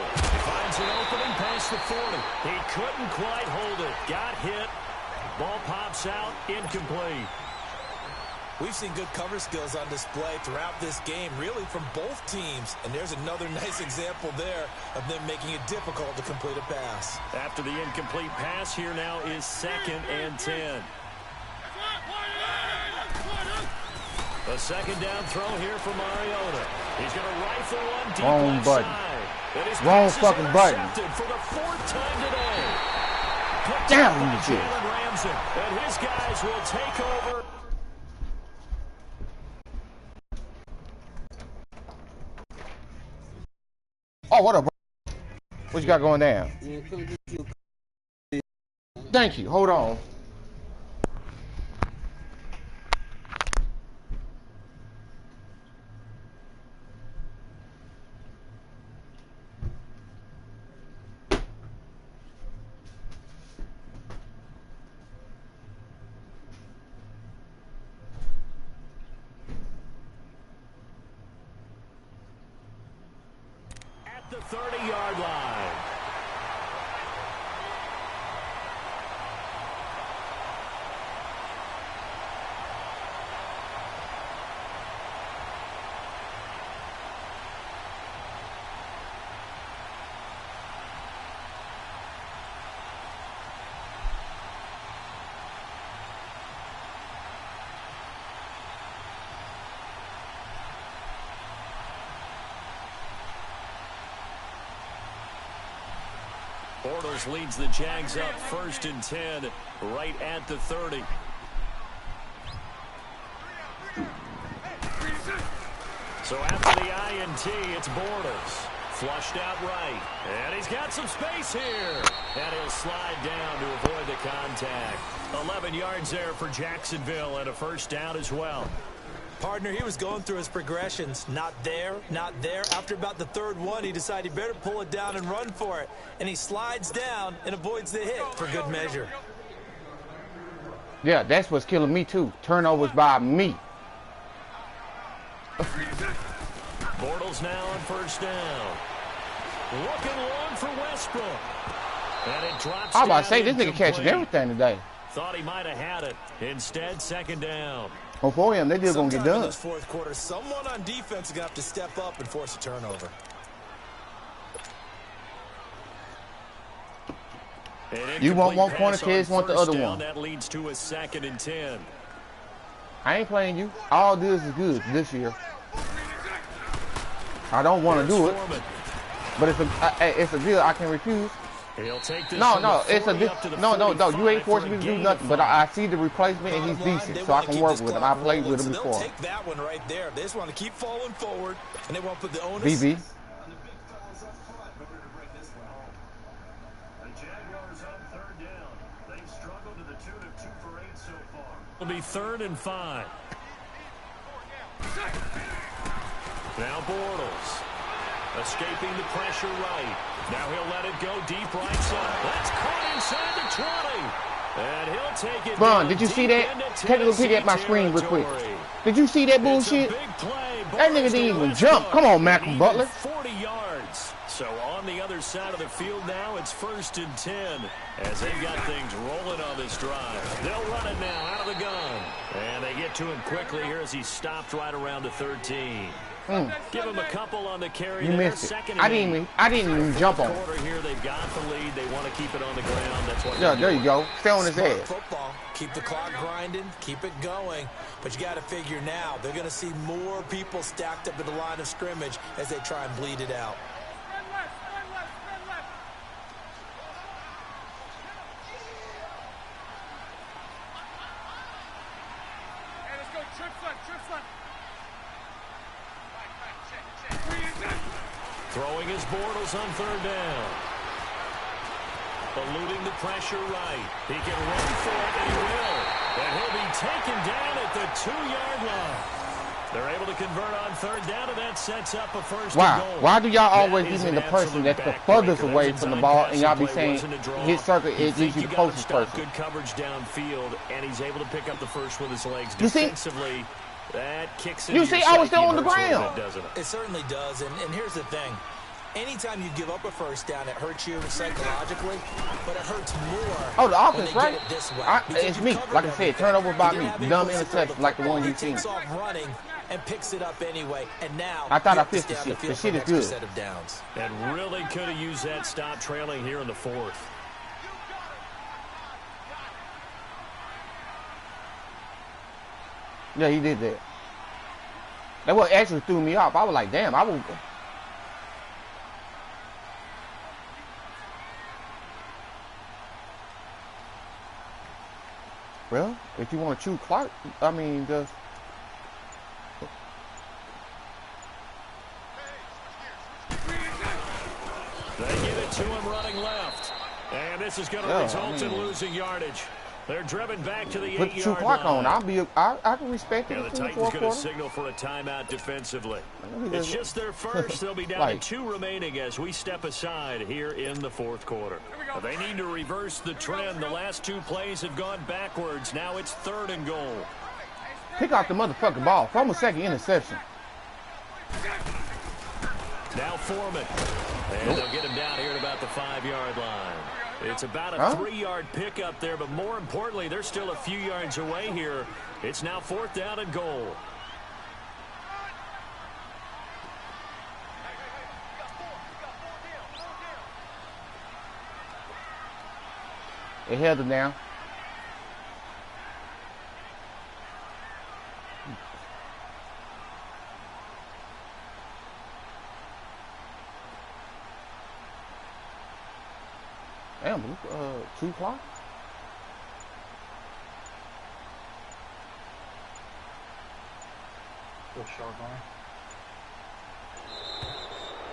Finds an opening past the 40. He couldn't quite hold it. Got hit. Ball pops out. Incomplete. We've seen good cover skills on display throughout this game, really from both teams. And there's another nice example there of them making it difficult to complete a pass. After the incomplete pass, here now is 2nd and 10. A second down throw here for Mariota. He's going to rifle one deep Wrong button. Wrong fucking button. For the 4th time today. Damn you, Jalen Ramsey. And his guys will take over. Oh, what up, bro? What you got going down? Thank you. Hold on. The 30-yard line. Bortles leads the Jags up 1st and 10 right at the 30. So after the INT, it's Bortles. Flushed out right. And he's got some space here. And he'll slide down to avoid the contact. 11 yards there for Jacksonville and a 1st down as well. Partner, he was going through his progressions. Not there, not there. After about the 3rd one, he decided he better pull it down and run for it. And he slides down and avoids the hit for good measure. Yeah, that's what's killing me, too. Turnovers by me. Bortles now on 1st down. Looking long for Westbrook. And it drops I was about to say, down this nigga catching everything today. Thought he might have had it. Instead, 2nd down. Before him, they just gonna get done. In this 4th quarter, someone on defense is gonna have to step up and force a turnover. You want one corner, kids want the other one. That leads to a 2nd and 10. I ain't playing you. All this is good this year. I don't want to do it, but it's a deal I can refuse. He'll take this No, it's a no. You ain't forcing me to do nothing, but I see the replacement and he's decent, so I can work with him. I played with him before. They'll take that one right there. They just want to keep falling forward, and they won't put the onus. BB. It'll be 3rd and 5. Now Bortles. Escaping the pressure right. Now he'll let it go deep right side. That's caught inside the 20. And he'll take it. Bron, did you see that? Take a look at my screen real quick. Did you see that bullshit? That nigga didn't even jump. Come on, Malcolm Butler. 40 yards. So on the other side of the field now, it's 1st and 10 as they've got things rolling on this drive. They'll run it now out of the gun. And they get to him quickly here as he stopped right around the 13. Give him a couple on the carry. You missed it. I didn't even jump on it. Here they've got the lead. They want to keep it on the ground. That's what. Yeah, there you go. Stay on his ass. Football. keep the clock grinding, keep it going. But you got to figure now, they're going to see more people stacked up at the line of scrimmage as they try and bleed it out. Throwing his Bortles on third down. Eluding the pressure right. He can run for it, and he will. And he'll be taken down at the 2-yard line. They're able to convert on third down, and that sets up a first and goal. Why do y'all always give me the person that's the furthest away from the ball, and y'all be saying his circle is usually the closest person? Good coverage downfield, and he's able to pick up the first with his legs. You see? Defensively, that kicks you see, I was still on the ground. It certainly does, and here's the thing. Anytime you give up a first down, it hurts you psychologically, but it hurts more. Oh, the offense, right? It this way, it's me. Like I said, turnover by me. Dumb interception like the one you seen. Takes off running and picks it up anyway, and now I thought I fixed the shit. The shit is good. Set of downs. And really could have used that stop trailing here in the fourth. Yeah, he did that. That what actually threw me off. I was like, damn, I was. Well, if you want to choose Clark, I mean, just. They give it to him running left. And this is going to result in losing yardage. They're driven back to the 8-yard line. Put 2 Clark on. I can respect it. Yeah, the Titans going to signal for a timeout defensively. It's just their first. They'll be down to 2 remaining as we step aside here in the fourth quarter. They need to reverse the trend. The last 2 plays have gone backwards. Now it's 3rd and goal. Pick out the motherfucking ball. Throw him a second interception. Now Foreman. And they'll get him down here at about the 5-yard line. It's about a 3-yard pickup there, but more importantly, they're still a few yards away here. It's now 4th down and goal. They held him down. Damn, 2 o'clock?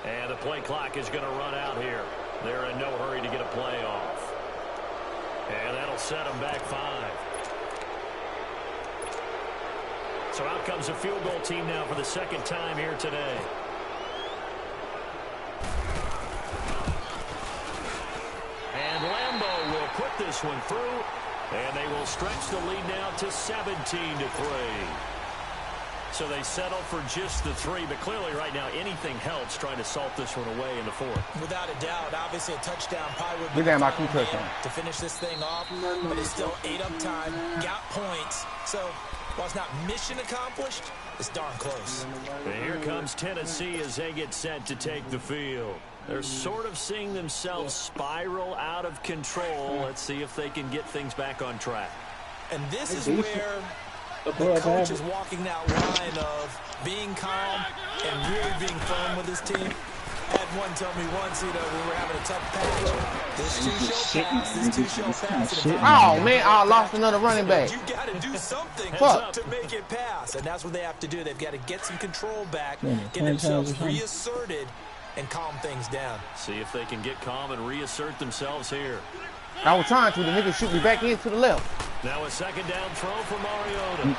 And the play clock is going to run out here. They're in no hurry to get a play off. And that'll set them back 5. So out comes a field goal team now for the 2nd time here today. And Lambeau will put this one through, and they will stretch the lead now to 17-3. So they settle for just the 3, but clearly right now anything helps trying to salt this one away in the 4th. Without a doubt, obviously a touchdown probably would be to finish this thing off, but it's still 8 up time, got points. So while it's not mission accomplished, it's darn close. And here comes Tennessee as they get set to take the field. They're sort of seeing themselves spiral out of control. Let's see if they can get things back on track. And this is where the coach is walking that line of being calm and really being firm with his team. I had one tell me once, you know, we were having a tough patch. This two shall pass. Oh, man, I lost another running back. You got to do something to make it pass. And that's what they have to do. They've got to get some control back, get themselves reasserted, and calm things down. See if they can get calm and reassert themselves here. I was trying to. The nigga shoot me back in to the left. Now a 2nd down throw for Mariota.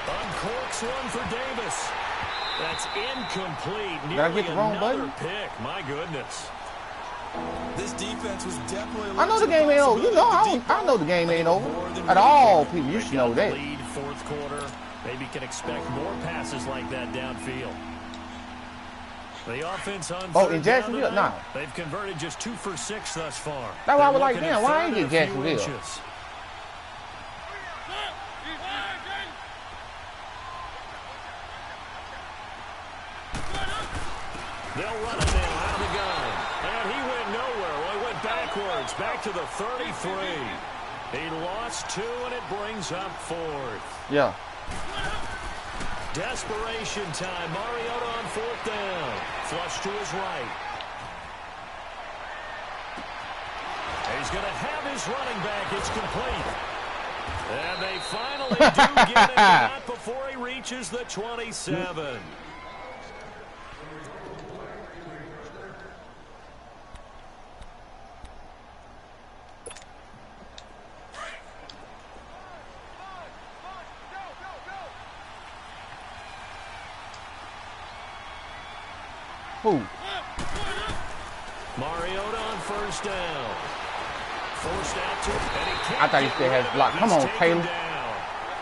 Uncorks one for Davis. That's incomplete. Did I get the wrong button? Pick. My goodness. This defense was definitely. I know the game ain't over. You know, I know the game ain't over at all. People, you should know that. Lead 4th quarter. Maybe can expect more passes like that downfield. The offense on in Jacksonville? No. They've converted just 2 for 6 thus far. That's why I was like, damn, why ain't it Jacksonville? They'll run it now out of the gun. And he went nowhere. Well, he went backwards, back to the 33. He lost 2, and it brings up 4th. Yeah. Desperation time. Mariota on 4th down. Flush to his right. He's going to have his running back. It's complete. And they finally do get it, but not before he reaches the 27. Who? Mariota on 1st down. Forced out to him, and he can't I thought he still had blocked. Come on, Taylor.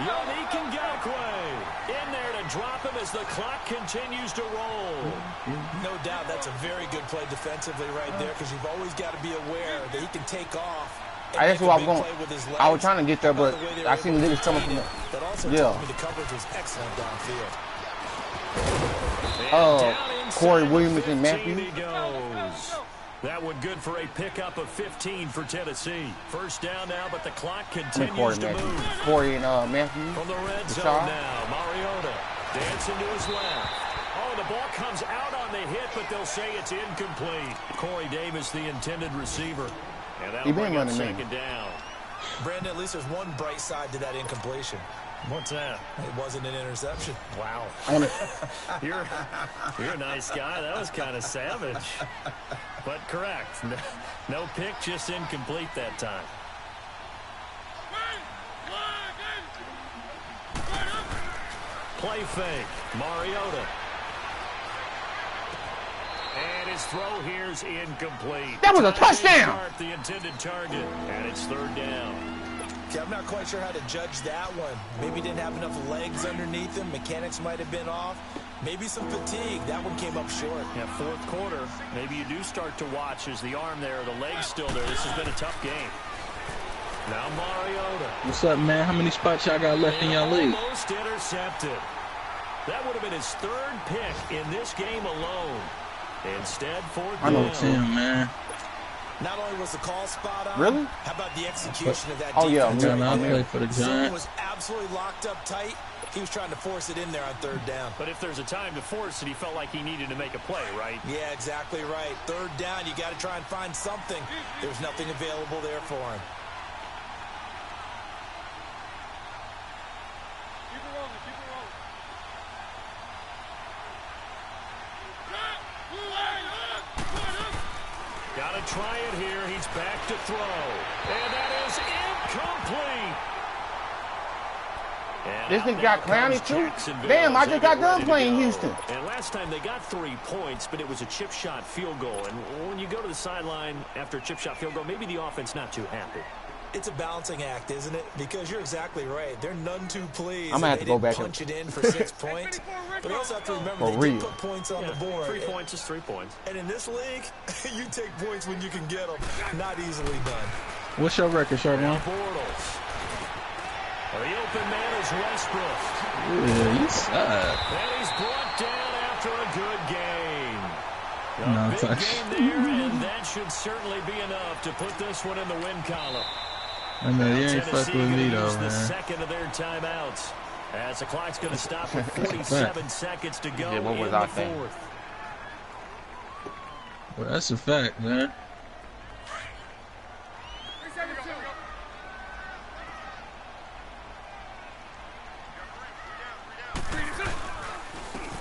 Yannick Ngakoue in there to drop him as the clock continues to roll. No doubt that's a very good play defensively right there because you've always got to be aware that he can take off. That's what I was going. I was trying to get there, but I seen the niggas coming from there. That also told me the coverage was excellent downfield. Corey Williams and Matthew. That one good for a pickup of 15 for Tennessee. 1st down now, but the clock continues to move. Corey and Matthew. From the red zone now, Mariota dancing to his left. Oh, the ball comes out on the hit, but they'll say it's incomplete. Corey Davis, the intended receiver. And that'll bring up 2nd down. Brandon, at least there's one bright side to that incompletion. What's that? It wasn't an interception. Wow. You're a nice guy. That was kind of savage. But correct. No pick, just incomplete that time. Play fake. Mariota. And his throw here's incomplete. That was a touchdown. The intended target. And it's 3rd down. Yeah, I'm not quite sure how to judge that one. Maybe didn't have enough legs underneath him. Mechanics might have been off. Maybe some fatigue. That one came up short. Yeah, 4th quarter. Maybe you do start to watch. Is the arm there, the leg's still there? This has been a tough game. Now Mariota. What's up, man? How many spots y'all got left in y'all league? Almost intercepted. That would have been his 3rd pick in this game alone. Instead, 4th down. I know Tim, man. Not only was the call spot on, really? How about the execution of that defense? Yeah, I played for the Giants. Was absolutely locked up tight. He was trying to force it in there on 3rd down. But if there's a time to force it, he felt like he needed to make a play, right? Yeah, exactly right. 3rd down, you got to try and find something. There's nothing available there for him. Got to try it here. He's back to throw. And that is incomplete. And this nigga got clowny too? Damn, I just got done playing Houston. And last time they got 3 points, but it was a chip shot field goal. And when you go to the sideline after a chip shot field goal, maybe the offense not too happy. It's a balancing act, isn't it? Because you're exactly right. They're none too pleased. I'm going to have to go back and punch it in for 6 points. But you also have to remember they did put points on the board. 3 points is 3 points. And in this league, you take points when you can get them. Not easily done. What's your record, Charbon? Bortles. The open man is Westbrook. Yeah, you suck. And he's brought down after a good game. A big game there, and that should certainly be enough to put this one in the win column. I know you ain't fucking with me though, man. The second of their timeouts, as the clock's going to stop with 47 seconds to go in the 4th. Well, that's a fact, man.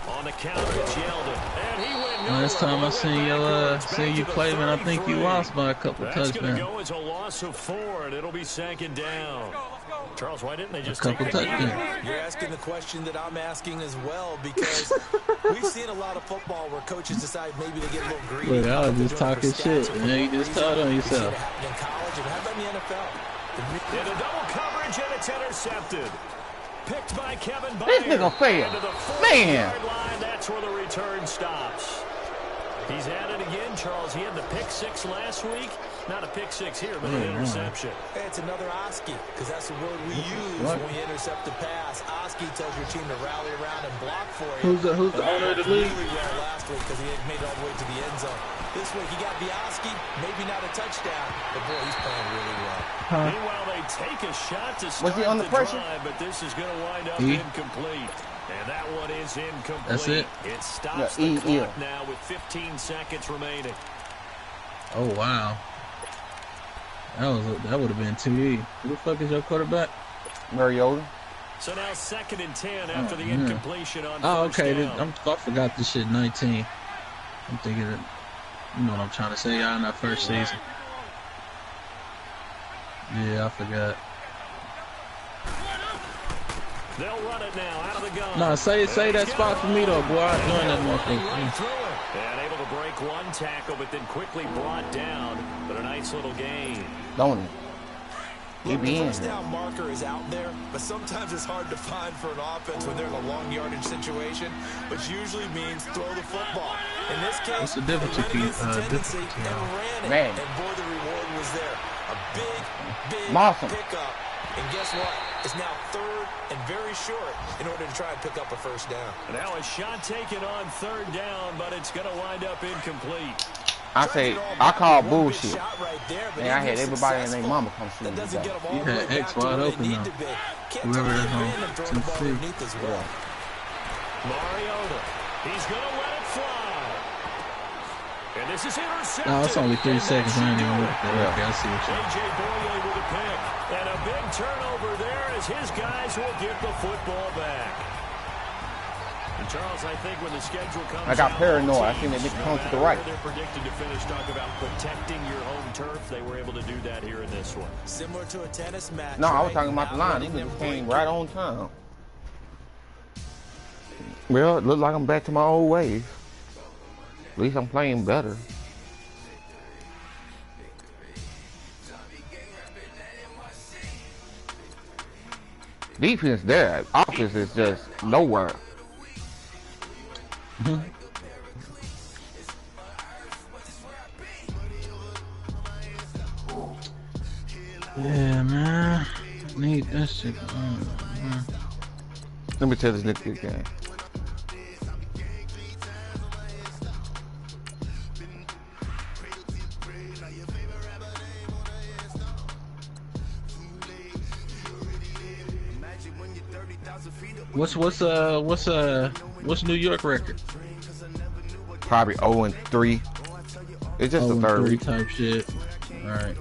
On the counter, it's Yeldon, and he went nowhere. Last time I seen you play, man, I think you lost by a couple touchdowns. That's going to go as a loss of 4, and it'll be 2nd down. Charles, why didn't they just take it? You're asking the question that I'm asking as well, because we've seen a lot of football where coaches decide maybe to get a little greedy. Look, I was just talking shit, man. You just told on yourself. In college, and how about in the NFL? In a double coverage, and it's intercepted. Picked by Kevin Byard. This nigga failed. Man. Line, that's where the return stops. He's at it again, Charles. He had the pick six last week. Not a pick six here, but an interception. Hey, it's another Oski, because that's the word we use when you intercept the pass. Oski tells your team to rally around and block for you. Who's the owner of the league? Really well last week because he had made it all the way to the end zone. This week he got Oski, maybe not a touchdown, but boy, he's playing really well. Meanwhile, they take a shot to start Was he under pressure? drive, but this is going to wind up incomplete. And that one is incomplete. That's it? It stops the clock now with 15 seconds remaining. Oh, wow. That would have been too easy. Who the fuck is your quarterback? Mariota. So now 2nd and 10 after the incompletion on first okay. down. I forgot this shit 19. I'm thinking that, you know what I'm trying to say, y'all in that first season. Yeah, I forgot. They'll run it now out of the gun. Nah, say that spot for me though, boy. I joined that motherfucker. Right through it. And able to break one tackle, but then quickly brought down. But a nice little gain. Don't he? Look, the first down marker is out there, but sometimes it's hard to find for an offense when they're in a long yardage situation, which usually means throw the football. In this case, what's the difference they went against the tendency between and ran it. Man. And boy, the reward was there. A big awesome pickup. And guess what? It's now 3rd and very short in order to try and pick up a first down. And now a shot taken on 3rd down, but it's going to wind up incomplete. I call bullshit. Right there, and I had everybody and their mama come see me. You had X wide open now. Whoever that's on Tennessee. Mariota. He's going to let it fly. And this is intercepted. No, it's only 3 seconds. I ain't even looked at that. Okay, I see what you're A.J. Boye with a pick. And a big turnover there as his guys will get the football back. And Charles, I think when the schedule comes I got paranoid. I seen that nigga come to the right. They're predicted to finish. Talk about protecting your home turf. They were able to do that here in this one. Similar to a tennis match. No, I was talking about the line. These niggas came right on time. Well, it looked like I'm back to my old ways. At least I'm playing better. Defense there. Offense is just nowhere. Yeah, man. Need that shit. Let me tell this nigga again. What's New York record? Probably 0-3. It's just a third week type shit. All right.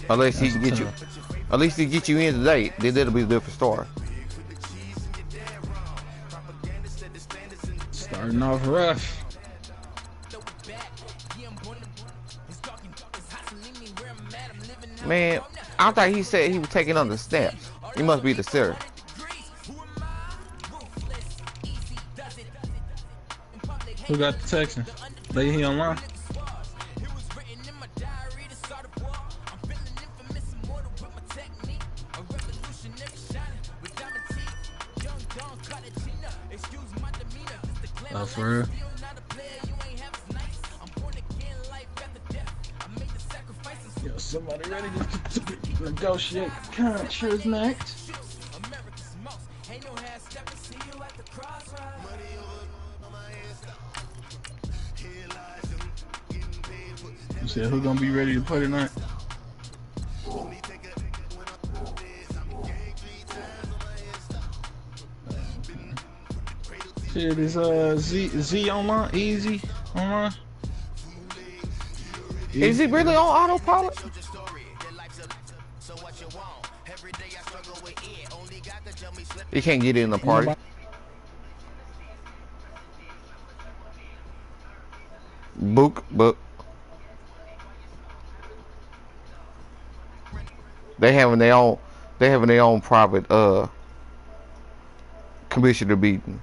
Unless he can get you, at least he get you in today, then that'll be a different story. Starting off rough. Man, I thought he said he was taking on the snaps. He must be the sir. Who got the Texans? They he online? Oh, for real? Yo, somebody ready to negotiate contracts next? You said who gonna be ready to play tonight? Shit, is Z online? Easy online? Is he really on autopilot? He can't get in the party. Book. They having their own private commissioner meeting.